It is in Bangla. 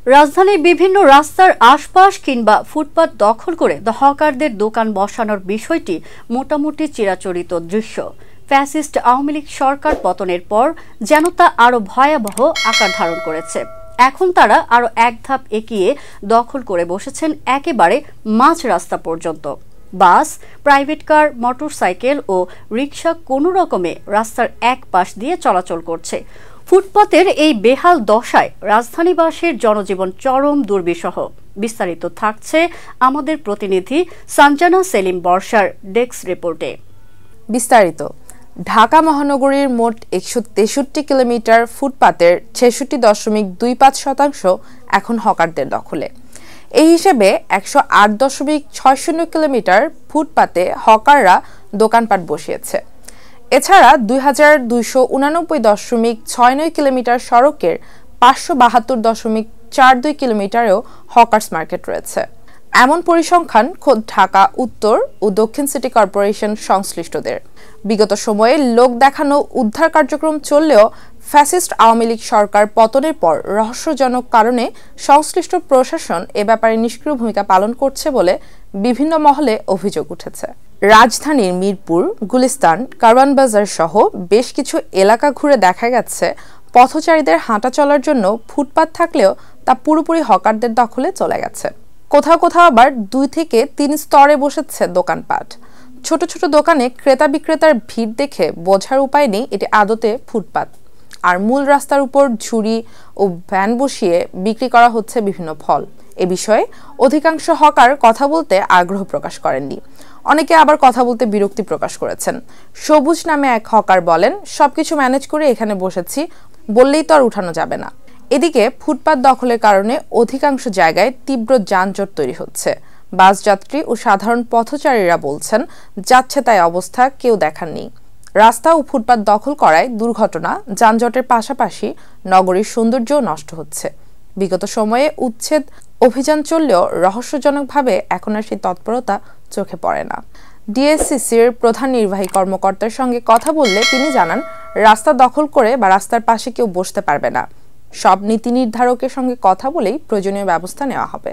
রাজধানীর বিভিন্ন রাস্তার আশপাশ কিংবা ফুটপাত দখল করে হকারদের দোকান বসানোর বিষয়টি মোটামুটি চিরাচরিত দৃশ্য। ফ্যাসিস্ট আওয়ামী লীগ সরকার পতনের পর যেন তা আরও ভয়াবহ আকার ধারণ করেছে। এখন তারা আরও এক ধাপ এগিয়ে দখল করে বসেছেন একেবারে মাঝ রাস্তা পর্যন্ত। বাস, প্রাইভেট কার, মোটরসাইকেল ও রিকশা কোনো রকমে রাস্তার এক পাশ দিয়ে চলাচল করছে। ফুটপাতের এই বেহাল দশায় রাজধানীবাসীর জনজীবন চরম দুর্বিষহ। বিস্তারিত থাকছে আমাদের প্রতিনিধি সঞ্জনা সেলিম বর্ষার ডেস্ক রিপোর্টে। বিস্তারিত। ঢাকা মহানগরীর মোট 163 কিলোমিটার ফুটপাতের 66.25% এখন হকারদের দখলে। এই হিসেবে 108.60 কিলোমিটার ফুটপাতে হকাররা দোকানপাট বসিয়েছে। এছাড়া 2289.69 কিলোমিটার সড়কের 572.42 কিলোমিটারেও হকার্স মার্কেট রয়েছে। এমন পরিসংখ্যান খোদ ঢাকা উত্তর ও দক্ষিণ সিটি কর্পোরেশন সংশ্লিষ্টদের। বিগত সময়ে লোক দেখানো উদ্ধার কার্যক্রম চললেও ফ্যাসিস্ট আওয়ামী লীগ সরকার পতনের পর রহস্যজনক কারণে সংশ্লিষ্ট প্রশাসন এ ব্যাপারে নিষ্ক্রিয় ভূমিকা পালন করছে বলে বিভিন্ন মহলে অভিযোগ উঠেছে। রাজধানীর মিরপুর, গুলিস্তান, কারওয়ান বাজার সহ বেশ কিছু এলাকা ঘুরে দেখা গেছে পথচারীদের হাঁটা চলার জন্য ফুটপাত থাকলেও তা পুরোপুরি হকারদের দখলে চলে গেছে। কোথাও কোথাও আবার 2 থেকে 3 স্তরে বসেছে দোকানপাট। ছোট ছোট দোকানে ক্রেতা বিক্রেতার ভিড় দেখে বোঝার উপায় নেই এটি আদতে ফুটপাত। আর মূল রাস্তার উপর ঝুড়ি ও ভ্যান বসিয়ে বিক্রি করা হচ্ছে বিভিন্ন ফল। এ বিষয়ে অধিকাংশ হকার কথা বলতে আগ্রহ প্রকাশ করেননি। অনেকে আবার কথা বলতে বিরক্তি প্রকাশ করেছেন। সবুজ নামে এক হকার বলেন, সবকিছু ম্যানেজ করে এখানে বসেছি, বললেই তো আর উঠানো যাবে না। এদিকে ফুটপাত দখলের কারণে অধিকাংশ জায়গায় তীব্র যানজট তৈরি হচ্ছে। বাস যাত্রী ও সাধারণ পথচারীরা বলছেন, যাচ্ছে তাই অবস্থা কেউ দেখাননি। রাস্তা ও ফুটপাত দখল করায় দুর্ঘটনা, যানজটের পাশাপাশি নগরীর সৌন্দর্যও নষ্ট হচ্ছে। বিগত সময়ে উচ্ছেদ অভিযান চললেও রহস্যজনকভাবে এখন আর সেই তৎপরতা চোখে পড়ে না। ডিএসসিসির প্রধান নির্বাহী কর্মকর্তার সঙ্গে কথা বললে তিনি জানান, রাস্তা দখল করে বা রাস্তার পাশে কেউ বসতে পারবে না। সব নীতি নির্ধারকের সঙ্গে কথা বলেই প্রয়োজনীয় ব্যবস্থা নেওয়া হবে।